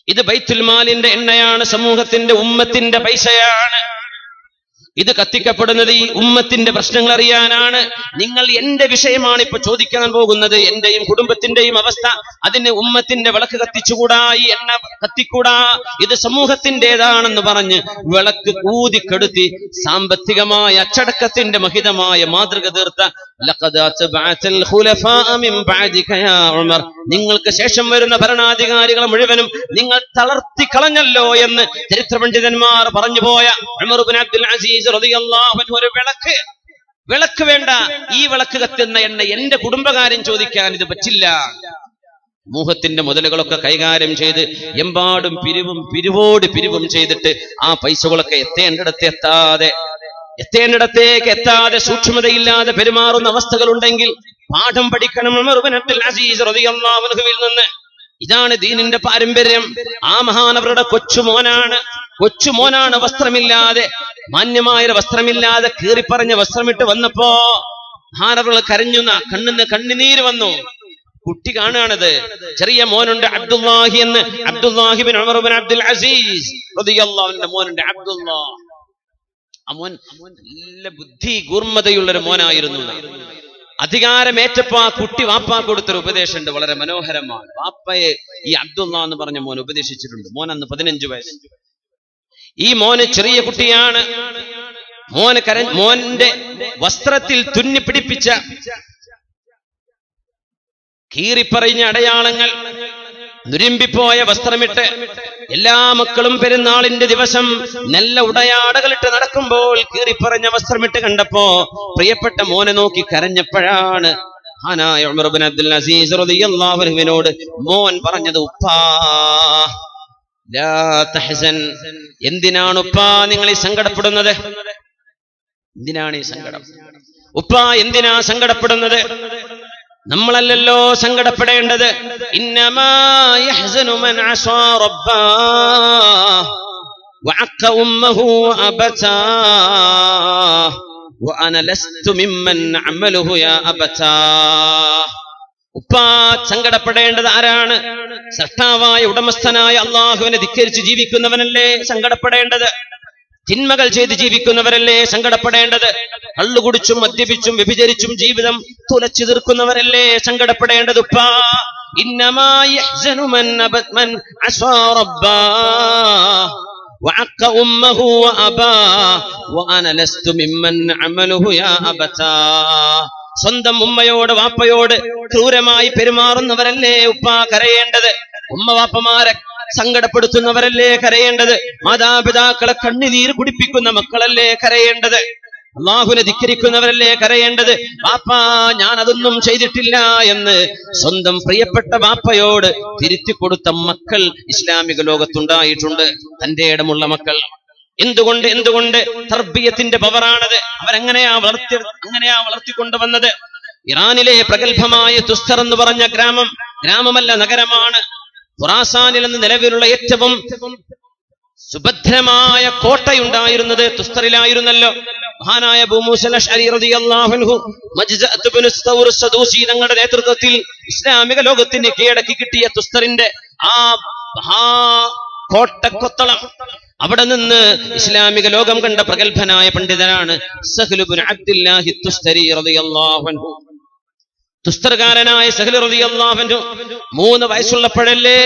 ഇത് ബൈത്തുൽ മാലിന്റെ എണ്ണയാണ്, സമൂഹത്തിന്റെ ഉമ്മത്തിന്റെ പൈസയാണ്. ഇത് കത്തിക്കപ്പെടുന്നത് ഈ ഉമ്മത്തിന്റെ പ്രശ്നങ്ങൾ അറിയാനാണ്. നിങ്ങൾ എന്റെ വിഷയമാണ് ഇപ്പൊ ചോദിക്കാൻ പോകുന്നത്, എന്റെയും കുടുംബത്തിന്റെയും അവസ്ഥ. അതിന് ഉമ്മത്തിന്റെ വിളക്ക് കത്തിച്ചുകൂടാ, ഈ എണ്ണ കത്തിക്കൂടാ, ഇത് സമൂഹത്തിൻ്റെതാണെന്ന് പറഞ്ഞ് വിളക്ക് ഊതിക്കെടുത്തി സാമ്പത്തികമായ അച്ചടക്കത്തിന്റെ മഹിതമായ മാതൃക തീർത്ത നിങ്ങൾക്ക് ശേഷം വരുന്ന ഭരണാധികാരികളെ മുഴുവനും നിങ്ങൾ തളർത്തി കളഞ്ഞല്ലോ എന്ന് ചരിത്ര പണ്ഡിതന്മാർ പറഞ്ഞു പോയ ഉമർ ഇബ്നു അബ്ദുൽ അസീസ് റളിയല്ലാഹു അൻഹു ഒരു വിളക്ക് വേണ്ട, ഈ വിളക്ക് കത്തുന്ന എണ്ണ എന്റെ കുടുംബകാര്യം ചോദിക്കാൻ ഇത് പറ്റില്ല. സമൂഹത്തിന്റെ മുതലുകളൊക്കെ കൈകാര്യം ചെയ്ത് എമ്പാടും പിരിവും ചെയ്തിട്ട് ആ പൈസകളൊക്കെ എത്തേണ്ടിടത്തേക്ക് എത്താതെ സൂക്ഷ്മതയില്ലാതെ പെരുമാറുന്ന അവസ്ഥകളുണ്ടെങ്കിൽ പാഠം പഠിക്കണം ഉമർ ഇബ്നു അബ്ദുൽ അസീസ് റളിയല്ലാഹു അൻഹുവിൽ നിന്ന്. ഇതാണ് ദീനിന്റെ പാരമ്പര്യം. ആ മഹാനവരുടെ കൊച്ചുമോനാണ് വസ്ത്രമില്ലാതെ, മാന്യമായ വസ്ത്രമില്ലാതെ കീറിപ്പറഞ്ഞ വസ്ത്രമിട്ട് വന്നപ്പോ മഹാനവറുകൾ കരഞ്ഞുന്ന കണ്ണിന്ന് കണ്ണുനീര് വന്നു. കുട്ടി കാണുകയാണത്. ചെറിയ മോനുണ്ട് അബ്ദുല്ലാഹി എന്ന്, അബ്ദുല്ലാഹി ബിൻ ഉമർ ഇബ്നു അബ്ദുൽ അസീസ് റളിയല്ലാഹു അൻഹു മോനുണ്ട് അബ്ദുല്ലാഹ്. ആ മോൻ നല്ല ബുദ്ധി കൂർമ്മതയുള്ളൊരു മോനായിരുന്നു. അധികാരമേറ്റപ്പോ ആ കുട്ടി വാപ്പ കൊടുത്തൊരു ഉപദേശമുണ്ട്, വളരെ മനോഹരമാണ്. വാപ്പയെ ഈ അബ്ദുല്ലാ എന്ന് പറഞ്ഞ മോൻ ഉപദേശിച്ചിട്ടുണ്ട്. മോൻ അന്ന് 15 വയസ്സ്. ഈ മോന് ചെറിയ കുട്ടിയാണ്. മോന്റെ വസ്ത്രത്തിൽ തുന്നി പിടിപ്പിച്ച കീറിപ്പറഞ്ഞ അടയാളങ്ങൾ, നുരുമ്പിപ്പോയ വസ്ത്രമിട്ട് എല്ലാ മക്കളും പെരുന്നാളിന്റെ ദിവസം നല്ല ഉടയാടകളിട്ട് നടക്കുമ്പോൾ കീറിപ്പറഞ്ഞ വസ്ത്രമിട്ട് കണ്ടപ്പോ പ്രിയപ്പെട്ട മോനെ നോക്കി കരഞ്ഞപ്പോഴാണ് മഹാനായ ഉമർ ഇബ്നു അബ്ദുൽ അസീസ് റളിയല്ലാഹു അൻഹുവിനോട് മോൻ പറഞ്ഞത്, ഉപ്പാ ലാ തഹ്സൻ, എന്തിനാണ് ഉപ്പാ നിങ്ങൾ ഈ സങ്കടപ്പെടുന്നത്? എന്തിനാണ് ഈ സങ്കടം? ഉപ്പാ എന്തിനാ സങ്കടപ്പെടുന്നത്? നമ്മളല്ലല്ലോ സങ്കടപ്പെടേണ്ടത്. ഇന്നമാ യഹ്സനു മൻ അസാ റബ്ബാ വഅഖ ഉമ്മഹു അബതാ വഅന ലസ്തു മിമ്മൻ അമലുഹു യാ അബതാ. ഉപ്പാ സങ്കടപ്പെടേണ്ടത് ആരാണ്? സൃഷ്ടാവായ ഉടമസ്ഥനായ അല്ലാഹുവിനെ ധിക്കരിച്ച് ജീവിക്കുന്നവനല്ലേ സങ്കടപ്പെടേണ്ടത്. തിന്മകൾ ചെയ്ത് ജീവിക്കുന്നവരല്ലേ സങ്കടപ്പെടേണ്ടത്. കള്ളുകുടിച്ചും മദ്യപിച്ചും വ്യഭിചരിച്ചും ജീവിതം തുലച്ചു തീർക്കുന്നവരല്ലേ സങ്കടപ്പെടേണ്ടത്. ഉപ്പാ ഇന്നമാ യഹ്സനു മൻ അസാ റബ്ബാ വഅഖ ഉമ്മഹു വഅബാ വഅന ലസ്തു മിമ്മൻ അമലുഹു യാ അബതാ. സ്വന്തം ഉമ്മയോട് വാപ്പയോട് ക്രൂരമായി പെരുമാറുന്നവരല്ലേ ഉപ്പാ കരയേണ്ടത്. ഉമ്മ വാപ്പമാരെ സങ്കടപ്പെടുത്തുന്നവരല്ലേ കരയേണ്ടത്. മാതാപിതാക്കളെ കണ്ണുനീര് കുടിപ്പിക്കുന്ന മക്കളല്ലേ കരയേണ്ടത്. അല്ലാഹുവിനെ ധിക്കരിക്കുന്നവരല്ലേ കരയേണ്ടത്. വാപ്പാ ഞാൻ അതൊന്നും ചെയ്തിട്ടില്ല എന്ന് സ്വന്തം പ്രിയപ്പെട്ട വാപ്പയോട് തിരുത്തി കൊടുത്ത മക്കൾ ഇസ്ലാമിക ലോകത്തുണ്ടായിട്ടുണ്ട്. തന്റെ ഇടമുള്ള മക്കൾ. എന്തുകൊണ്ട് തർബിയത്തിന്റെ പവറാണത്. അവരെങ്ങനെയാ വളർത്തിക്കൊണ്ടുവന്നത്. ഇറാനിലെ പ്രഗത്ഭമായ തുസ്തർ എന്ന് പറഞ്ഞ ഗ്രാമമല്ല നഗരമാണ്. ഖുറാസാനിൽ നിന്ന് നിലവിലുള്ള ഏറ്റവും സുഭദ്രമായ കോട്ടയുണ്ടായിരുന്നത് തുസ്തറിലായിരുന്നല്ലോ. മഹാനായ അബൂ മൂസ അശ്അരി റളിയല്ലാഹു അൻഹു മജ്സഅത്ത് ഇബ്നു സൗർ സദൂസി തങ്ങളുടെ നേതൃത്വത്തിൽ ഇസ്ലാമിക ലോകത്തിന് കീഴടക്കി കിട്ടിയ തുസ്തറിന്റെ ആ കോട്ടക്കൊത്തളം, അവിടെ നിന്ന് ഇസ്ലാമിക ലോകം കണ്ട പ്രഗത്ഭനായ പണ്ഡിതനാണ് സഹ്ൽ ഇബ്നു അബ്ദുല്ലാഹി തുസ്തരി റളിയല്ലാഹു അൻഹു. തുസ്തർകാരനായ സഹൽ റളിയല്ലാഹു അൻഹു 3 വയസ്സുള്ളപ്പോഴല്ലേ,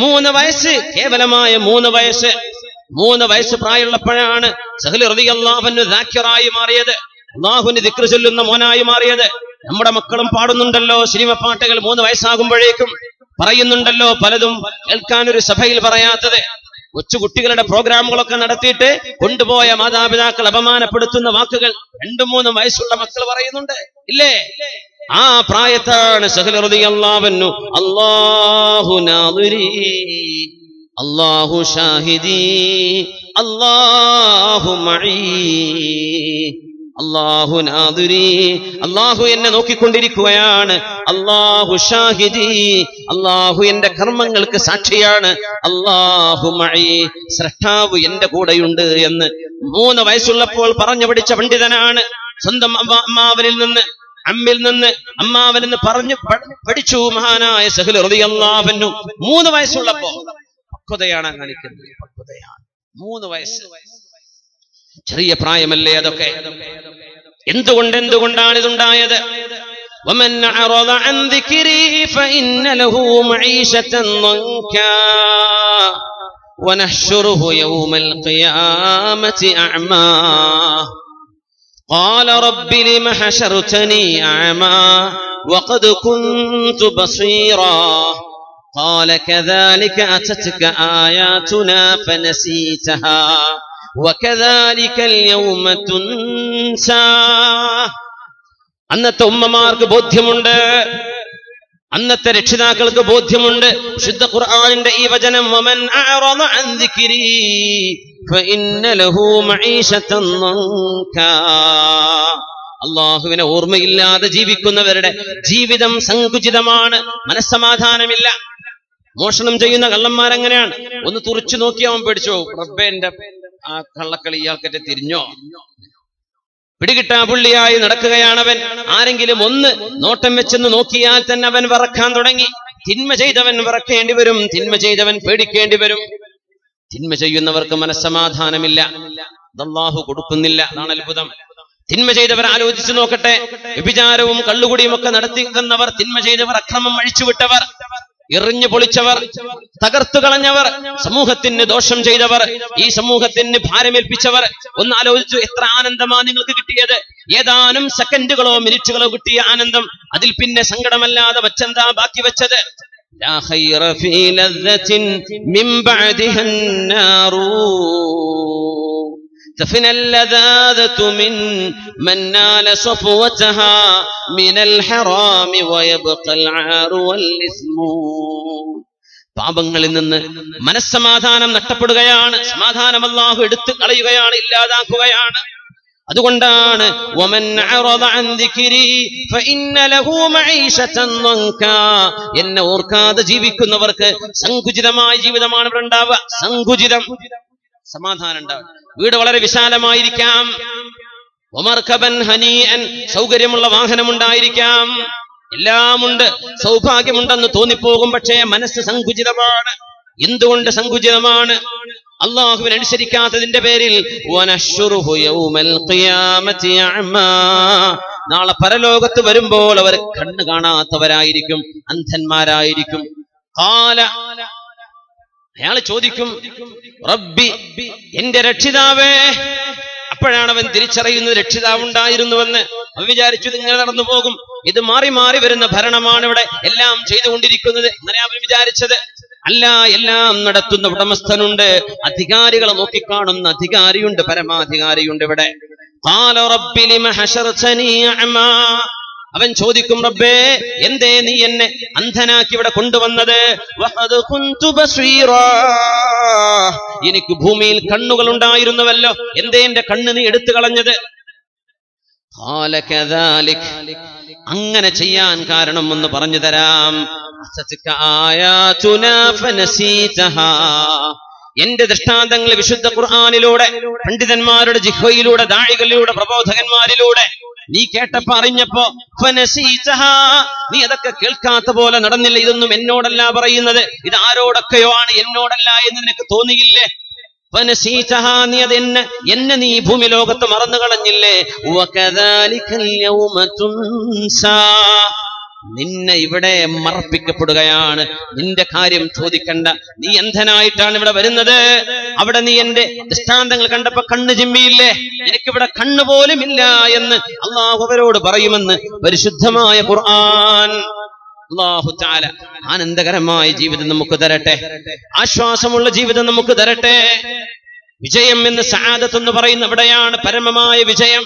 3 വയസ്സ്, കേവലമായ 3 വയസ്സ് പ്രായമുള്ളപ്പോഴാണ് സഹൽ റളിയല്ലാഹു അൻഹു ദാക്കിറായി മാറിയത്, അല്ലാഹുവിന്റെ ദിക്ർ ചൊല്ലുന്ന മോനായി മാറിയത്. നമ്മുടെ മക്കളും പാടുന്നുണ്ടല്ലോ സിനിമ പാട്ടുകൾ, 3 വയസ്സാകുമ്പോഴേക്കും പറയുന്നുണ്ടല്ലോ പലതും കേൾക്കാൻ ഒരു സഭയിൽ പറയാത്തത്. കൊച്ചുകുട്ടികളുടെ പ്രോഗ്രാമുകളൊക്കെ നടത്തിയിട്ട് കൊണ്ടുപോയ മാതാപിതാക്കൾ അപമാനപ്പെടുത്തുന്ന വാക്കുകൾ 2-3 വയസ്സുള്ള മക്കൾ പറയുന്നുണ്ട്, ഇല്ലേ? ആ പ്രായത്താണ് സഹൽ റളിയല്ലാഹു അൻഹു അല്ലാഹു നാദിരി അല്ലാഹു ഷാഹിദി അല്ലാഹു മഈ, അല്ലാഹു നാദിരി, അല്ലാഹു എന്നെ നോക്കിക്കൊണ്ടിരിക്കുകയാണ്, അല്ലാഹു ഷാഹിദി, അല്ലാഹു എന്റെ കർമ്മങ്ങൾക്ക് സാക്ഷിയാണ്, അല്ലാഹു മഈ, സ്രഷ്ടാവ് എന്റെ കൂടെയുണ്ട് എന്ന് 3 വയസ്സുള്ളപ്പോൾ പറഞ്ഞു പഠിച്ച പണ്ഡിതനാണ്. സ്വന്തം അമ്മാവനിൽ നിന്ന് അമ്മാവനിൽ നിന്ന് പറഞ്ഞു പഠിച്ചു മഹാനായ സഹൽ റളിയല്ലാഹു അൻഹു. 3 വയസ്സുള്ളപ്പോ പക്വതയാണ് കാണിക്കുന്നത്, പക്വതയാണ്. 3 വയസ്സ് ചെറിയ പ്രായമല്ലേ അതൊക്കെ? എന്തുകൊണ്ടാണ് ഇതുണ്ടായത്? ومن أعرض عن ذكري فإن له معيشة ضنكا ونحشره يوم القيامة أعمى قال رب لم حشرتني أعمى وقد كنت بصيرا قال كذلك أتتك آياتنا فنسيتها وكذلك اليوم تنسى. അന്നത്തെ ഉമ്മമാർക്ക് ബോധ്യമുണ്ട്, അന്നത്തെ രക്ഷിതാക്കൾക്ക് ബോധ്യമുണ്ട്. ശുദ്ധ ഖുർആനിന്റെ ഈ വചനം വമൻ അഅറദ അൻ ദിക്രി ഫഇന്ന ലഹു മഈശതൻ ദൻകാ, അല്ലാഹുവിനെ ഓർമ്മയില്ലാതെ ജീവിക്കുന്നവരുടെ ജീവിതം സങ്കുചിതമാണ്, മനസ്സമാധാനമില്ല. മോഷണം ചെയ്യുന്ന കള്ളന്മാരെങ്ങനെയാണ്? ഒന്ന് തുറിച്ചു നോക്കി അവൻ പേടിച്ചോ, റബ്ബേ എന്റെ ആ കള്ളക്കളി ഇയാൾക്കറ്റെ തിരിഞ്ഞോ? പിടികിട്ടാ പുള്ളിയായി നടക്കുകയാണവൻ. ആരെങ്കിലും ഒന്ന് നോട്ടം വെച്ചെന്ന് നോക്കിയാൽ തന്നെ അവൻ വിറക്കാൻ തുടങ്ങി. തിന്മ ചെയ്തവൻ വിറക്കേണ്ടി വരും, തിന്മ ചെയ്തവൻ പേടിക്കേണ്ടി വരും. തിന്മ ചെയ്യുന്നവർക്ക് മനസ്സമാധാനമില്ല, അല്ലാഹു കൊടുക്കുന്നില്ല. അതാണ് അത്ഭുതം. തിന്മ ചെയ്തവർ ആലോചിച്ചു നോക്കട്ടെ. വ്യഭിചാരവും കള്ളുകുടിയും ഒക്കെ നടത്തിക്കുന്നവർ, തിന്മ ചെയ്തവർ, അക്രമം അഴിച്ചുവിട്ടവർ, എറിഞ്ഞു പൊളിച്ചവർ, തകർത്തു കളഞ്ഞവർ, സമൂഹത്തിന് ദോഷം ചെയ്തവർ, ഈ സമൂഹത്തിന് ഭാരമേൽപ്പിച്ചവർ. ഒന്ന് ആലോചിച്ചു, എത്ര ആനന്ദമാണ് നിങ്ങൾക്ക് കിട്ടിയത്? ഏതാനും സെക്കൻഡുകളോ മിനിറ്റുകളോ കിട്ടിയ ആനന്ദം, അതിൽ പിന്നെ സങ്കടമല്ലാതെ മറ്റെന്താ ബാക്കി വെച്ചത്? ലാ ഖൈറ ഫീ ലദ്ദത്തിൻ മിൻ ബഅദിഹാ അന്നാറു تفنى اللذاذة من نال صفوتها من الحرام ويبقى العار والإثم. പാപങ്ങളിൽ നിന്ന് മനസ്സമാധാനം നഷ്ടപ്പെടുകയാണ്, സമാധാനം അല്ലാഹു എടുത്തു കളയുകയാണ്, ഇല്ലാതാക്കുകയാണ്. അതുകൊണ്ടാണ് വമൻ അറദ അൻ ദിക്രി ഫഇന്ന ലഹു മഈശതൻ ദൻകാ, എന്നെ ഓർക്കാതെ ജീവിക്കുന്നവർക്ക് സങ്കുചിതമായ ജീവിതമാണ് ഇവിടെ ഉണ്ടാവുക. സങ്കുചിതം, സമാധാനം ഉണ്ടാവും. വീട് വളരെ വിശാലമായിരിക്കാം, വമർകബൻ ഹനീഅൻ, സൗകര്യമുള്ള വാഹനമുണ്ടായിരിക്കാം, എല്ലാമുണ്ട്, സൗഭാഗ്യമുണ്ടെന്ന് തോന്നിപ്പോകും. പക്ഷേ മനസ്സ് സങ്കുചിതമാണ്. എന്തുകൊണ്ട് സങ്കുചിതമാണ്? അല്ലാഹുവിനെ അനുസരിക്കാത്തതിന്റെ പേരിൽ. വനശ്ശുറുഹു യൗമൽ ഖിയാമത്തി അഅമാ, നാളെ പരലോകത്ത് വരുമ്പോൾ അവർ കണ്ണ് കാണാത്തവരായിരിക്കും, അന്ധന്മാരായിരിക്കും. ഖാല, അയാൾ ചോദിക്കും, റബ്ബി, എന്റെ രക്ഷിതാവേ. അപ്പോഴാണ് അവൻ തിരിച്ചറിയുന്നത് രക്ഷിതാവുണ്ടായിരുന്നുവെന്ന്. അവൻ വിചാരിച്ചു ഇതിങ്ങനെ നടന്നു പോകും, ഇത് മാറി മാറി വരുന്ന ഭരണമാണ് ഇവിടെ എല്ലാം ചെയ്തുകൊണ്ടിരിക്കുന്നത്. അങ്ങനെ അവൻ വിചാരിച്ചത്. അല്ല, എല്ലാം നടത്തുന്ന ഉടമസ്ഥനുണ്ട്, അധികാരികളെ നോക്കിക്കാണുന്ന അധികാരിയുണ്ട്, പരമാധികാരിയുണ്ട് ഇവിടെ. ഖാല റബ്ബി ലിമ ഹശർതനി അഅമാ, അവൻ ചോദിക്കും, റബ്ബേ, എന്തേ നീ എന്നെ അന്ധനാക്കി ഇവിടെ കൊണ്ടുവന്നത്? വഖദ് കുൻതു ബസീറാ, എനിക്ക് ഭൂമിയിൽ കണ്ണുകൾ ഉണ്ടായിരുന്നുവല്ലോ, എന്തേ എന്റെ കണ്ണ് നീ എടുത്തു കളഞ്ഞത്? ഖാല കദാലിക്, അങ്ങനെ ചെയ്യാൻ കാരണം ഒന്ന് പറഞ്ഞു തരാം. അസതക ആയാതുനാ ഫനസീതഹാ, എന്റെ ദൃഷ്ടാന്തങ്ങൾ വിശുദ്ധ ഖുർആനിലൂടെ, പണ്ഡിതന്മാരുടെ ജിഹ്വയിലൂടെ, ദാഇകളിലൂടെ, പ്രബോധകന്മാരിലൂടെ നീ കേട്ടപ്പോ അറിഞ്ഞപ്പോ ഫനസീതഹാ, നീ അതൊക്കെ കേൾക്കാത്ത പോലെ നടന്നില്ല. ഇതൊന്നും എന്നോടല്ല പറയുന്നത്, ഇത് ആരോടൊക്കെയോ ആണ്, എന്നോടല്ല എന്ന് നിനക്ക് തോന്നിയില്ലേ? ഫനസീതഹാ, നീ അത് എന്നെ നീ ഭൂമി ലോകത്ത് മറന്നു കളഞ്ഞില്ലേ? വകദാലികൽ യൗമ തുൻസാ, നിന്നെ ഇവിടെ മറപ്പിക്കപ്പെടുകയാണ്. നിന്റെ കാര്യം ചോദിക്കണ്ട, നീ അന്ധനായിട്ടാണ് ഇവിടെ വരുന്നത്. അവിടെ നീ എന്റെ ദൃഷ്ടാന്തങ്ങൾ കണ്ടപ്പോ കണ്ണ് ചിമ്മിയില്ലേ? എനിക്കിവിടെ കണ്ണുപോലും ഇല്ല എന്ന് അള്ളാഹു അവരോട് പറയുമെന്ന് പരിശുദ്ധമായ ഖുർആൻ. അല്ലാഹു തആല ആനന്ദകരമായ ജീവിതം നമുക്ക് തരട്ടെ, ആശ്വാസമുള്ള ജീവിതം നമുക്ക് തരട്ടെ. വിജയം എന്ന് സആദത്ത് എന്ന് പറയുന്ന അവിടെയാണ് പരമമായ വിജയം,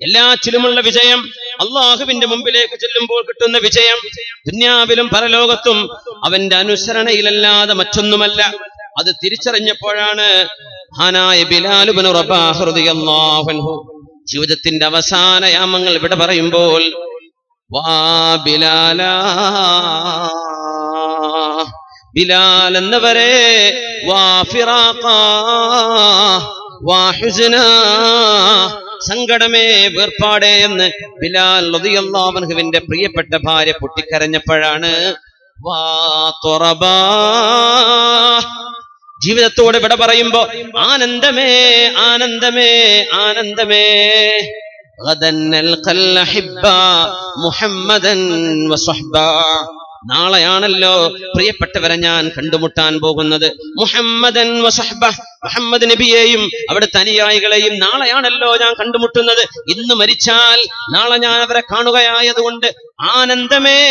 എല്ലാറ്റിലുമുള്ള വിജയം, അള്ളാഹുവിന്റെ മുമ്പിലേക്ക് ചെല്ലുമ്പോൾ കിട്ടുന്ന വിജയം. ദുനിയാവിലും പരലോകത്തും അവന്റെ അനുസരണയിലല്ലാതെ മറ്റൊന്നുമല്ല. അത് തിരിച്ചറിഞ്ഞപ്പോഴാണ് മഹാനായ ബിലാൽ ഇബ്നു റബാഹ് റളിയല്ലാഹു അൻഹു ജീവിതത്തിന്റെ അവസാന യാമങ്ങൾ ഇവിടെ പറയുമ്പോൾ, വാ ബിലാല, ബിലാൽ എന്നവരെ, വാ ഫിറാഖ വാ ഹുസ്ന, സങ്കടമേ വേർപാടേ എന്ന് ബിലാൽ റളിയല്ലാഹു അൻഹുവിന്റെ പ്രിയപ്പെട്ട ഭാര്യ പൊട്ടിക്കരഞ്ഞപ്പോഴാണ് വാ തുറബാ, ജീവിതത്തോട് വിട പറയുമ്പോ ആനന്ദമേ ആനന്ദമേ ആനന്ദമേ. ഗദൻ അൽഖൽ അഹിബ്ബ മുഹമ്മദൻ വസ്വഹ്ബാ, നാളെയാണല്ലോ പ്രിയപ്പെട്ടവരെ ഞാൻ കണ്ടുമുട്ടാൻ പോകുന്നത്. മുഹമ്മദൻ വസഹ്ബ, മുഹമ്മദ് നബിയെയും അവിടുത്തെ അനുയായികളെയും നാളെയാണല്ലോ ഞാൻ കണ്ടുമുട്ടുന്നത്. ഇന്ന് മരിച്ചാൽ നാളെ ഞാൻ അവരെ കാണുകയായതുകൊണ്ട് ആനന്ദമേ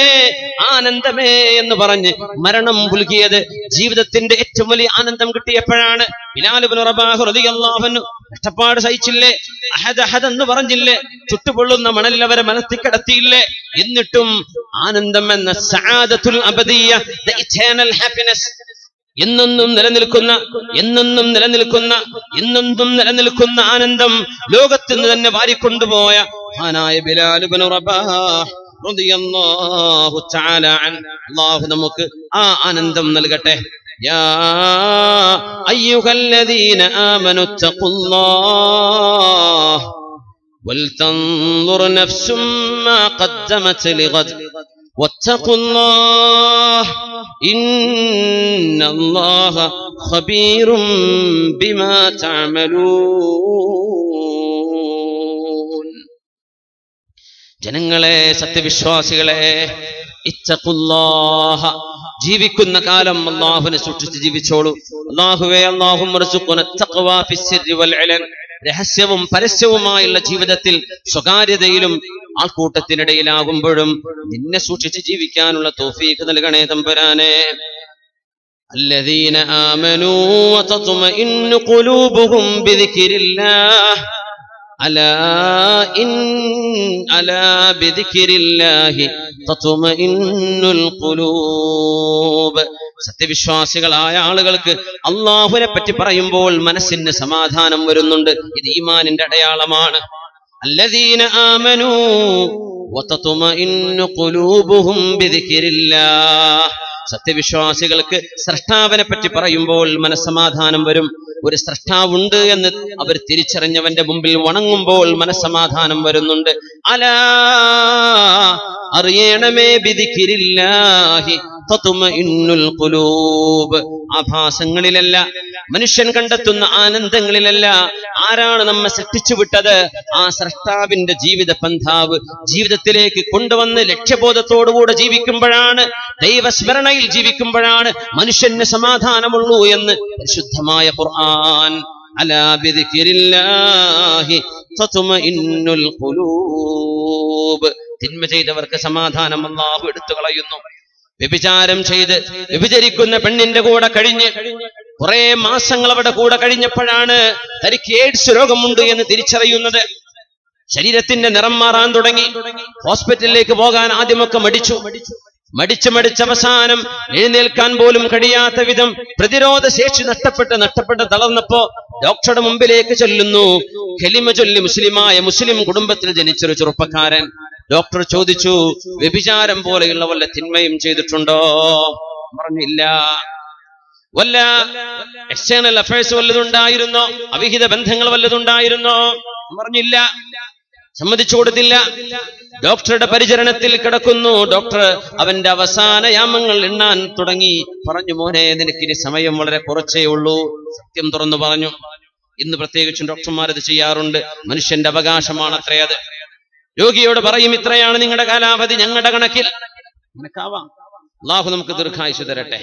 ആനന്ദമേ എന്ന് പറഞ്ഞ് മരണം പുൽകിയത് ജീവിതത്തിന്റെ ഏറ്റവും വലിയ ആനന്ദം കിട്ടിയപ്പോഴാണ്. ബിലാൽ ഇബ്നു റബാഹ് റളിയല്ലാഹു അൻഹു കഷ്ടപ്പാട് സഹിച്ചില്ലേ, അഹദ് അഹദ് എന്ന് പറഞ്ഞില്ലേ, ചുട്ടുപൊള്ളുന്ന മണലിൽ അവരെ മനസ്സിൽ കിടത്തിയില്ലേ, എന്നിട്ടും ആനന്ദം എന്ന സആദത്തുൽ അബദിയ്യ, ദ ഇറ്റേണൽ ഹാപ്പിനെസ്, എന്നെന്നും നിലനിൽക്കുന്ന എന്നെന്നും നിലനിൽക്കുന്ന എന്നെന്നും നിലനിൽക്കുന്ന ആനന്ദം ലോകത്ത് നിന്ന് തന്നെ വാരിക്കൊണ്ടുപോയ മഹാനായ ബിലാൽ ഇബ്നു റബാഹ് റളിയല്ലാഹു തആല അൻഹു, അല്ലാഹു നമുക്ക് ആ ആനന്ദം നൽകട്ടെ. യാ അയ്യുഹല്ലദീന ആമനു തഖുല്ലാഹ് വൽതൻദുർ നഫ്സും മാ ഖദ്ദമത് ലിഗദ് വത്തഖുല്ലാഹ് ഇന്നല്ലാഹ ഖബീറും ബിമാ തഅമലൂൻ. ജനങ്ങളെ, സത്യവിശ്വാസികളെ, ഇത്തഖുല്ലാഹ, ജീവിക്കുന്ന കാലം അല്ലാഹുവിനെ സൂക്ഷിച്ച് ജീവിച്ചോളൂ. അല്ലാഹുവേ, അല്ലാഹുമ്മ റസുഖ്നാ തഖ്വാ ഫിസ്സിർരി വൽ ഇലൻ, രഹസ്യവും പരസ്യവുമായുള്ള ജീവിതത്തിൽ, സ്വകാര്യതയിലും ആൾക്കൂട്ടത്തിനിടയിലാകുമ്പോഴും നിന്നെ സൂക്ഷിച്ച് ജീവിക്കാനുള്ള തൗഫീഖ് നൽകണേ തമ്പുരാനെ. അല്ലദീന ആമനൂ വതത്മഇന്നു ഖുലൂബുഹും ബിദിക്രില്ലാഹ് അലാ ബിദിക്രില്ലാഹി തത്മഇന്നുൽ ഖുലൂബ്. സത്യവിശ്വാസികളായ ആളുകൾക്ക് അല്ലാഹുവിനെ പറ്റി പറയുമ്പോൾ മനസ്സിന് സമാധാനം വരുന്നുണ്ട്. ഇത് ഈമാനിന്റെ അടയാളമാണ്. അല്ലദീന ആമനൂ വതത്മഇന്നു ഖുലൂബുഹും ബിദിക്രില്ലാഹ്. സത്യവിശ്വാസികൾക്ക് സ്രഷ്ടാവിനെ പറ്റി പറയുമ്പോൾ മനസ്സമാധാനം വരും. ഒരു സ്രഷ്ടാവുണ്ട് എന്ന് അവർ തിരിച്ചറിഞ്ഞവന്റെ മുമ്പിൽ വണങ്ങുമ്പോൾ മനസ്സമാധാനം വരുന്നുണ്ട്. അലാ, അറിയണമേ, ബിദിക്രില്ലാഹി തത്മഇന്നുൽ ഖുലൂബ്. ആഭാസങ്ങളിലല്ല, മനുഷ്യൻ കണ്ടെത്തുന്ന ആനന്ദങ്ങളിലല്ല. ആരാണ് നമ്മെ സൃഷ്ടിച്ചു വിട്ടത്? ആ സ്രഷ്ടാവിന്റെ ജീവിത പന്ഥാവ് ജീവിതത്തിലേക്ക് കൊണ്ടുവന്ന് ലക്ഷ്യബോധത്തോടുകൂടെ ജീവിക്കുമ്പോഴാണ്, ദൈവസ്മരണയിൽ ജീവിക്കുമ്പോഴാണ് മനുഷ്യന് സമാധാനമുള്ളൂ എന്ന് പരിശുദ്ധമായ ഖുർആൻ. അലാ ബിദിക്രില്ലാഹി തത്മഇന്നുൽ ഖുലൂബ്. തിന്മ ചെയ്തവർക്ക് സമാധാനം അല്ലാഹു എടുത്തു കളയുന്നു. വ്യഭിചാരം ചെയ്ത് വ്യഭിചരിക്കുന്ന പെണ്ണിന്റെ കൂടെ കഴിഞ്ഞ് കുറെ മാസങ്ങൾ അവിടെ കൂടെ കഴിഞ്ഞപ്പോഴാണ് തനിക്ക് എയ്ഡ്സ് രോഗമുണ്ട് എന്ന് തിരിച്ചറിയുന്നത്. ശരീരത്തിന്റെ നിറം മാറാൻ തുടങ്ങി. ഹോസ്പിറ്റലിലേക്ക് പോകാൻ ആദ്യമൊക്കെ മടിച്ച് അവസാനം എഴുന്നേൽക്കാൻ പോലും കഴിയാത്ത വിധം പ്രതിരോധ ശേഷി നഷ്ടപ്പെട്ട് തളർന്നപ്പോ ഡോക്ടറുടെ മുമ്പിലേക്ക് ചെല്ലുന്നു. കലിമ ചൊല്ലി മുസ്ലിം കുടുംബത്തിൽ ജനിച്ചൊരു ചെറുപ്പക്കാരൻ. ഡോക്ടർ ചോദിച്ചു, വ്യഭിചാരം പോലെയുള്ള വല്ല തിന്മയും ചെയ്തിട്ടുണ്ടോ? പറഞ്ഞില്ല. വല്ല എക്സ്റ്റേണൽ അഫയേഴ്സ് വല്ലതുണ്ടായിരുന്നോ? അവിഹിത ബന്ധങ്ങൾ വല്ലതുണ്ടായിരുന്നോ? പറഞ്ഞില്ല, സമ്മതിച്ചു കൊടുത്തില്ല. ഡോക്ടറുടെ പരിചരണത്തിൽ കിടക്കുന്നു. ഡോക്ടർ അവന്റെ അവസാന യാമങ്ങൾ എണ്ണാൻ തുടങ്ങി. പറഞ്ഞു, മോനെ, നിനക്കിനി സമയം വളരെ കുറച്ചേ ഉള്ളൂ. സത്യം തുറന്നു പറഞ്ഞു. ഇന്ന് പ്രത്യേകിച്ചും ഡോക്ടർമാരത് ചെയ്യാറുണ്ട്. മനുഷ്യന്റെ അവകാശമാണ് അത്രയത്. രോഗിയോട് പറയും, ഇത്രയാണ് നിങ്ങളുടെ കാലാവധി, ഞങ്ങളുടെ കണക്കിൽ നിനക്കാവാം. അള്ളാഹു നമുക്ക് ദീർഘായുസ്സ് തരട്ടെ.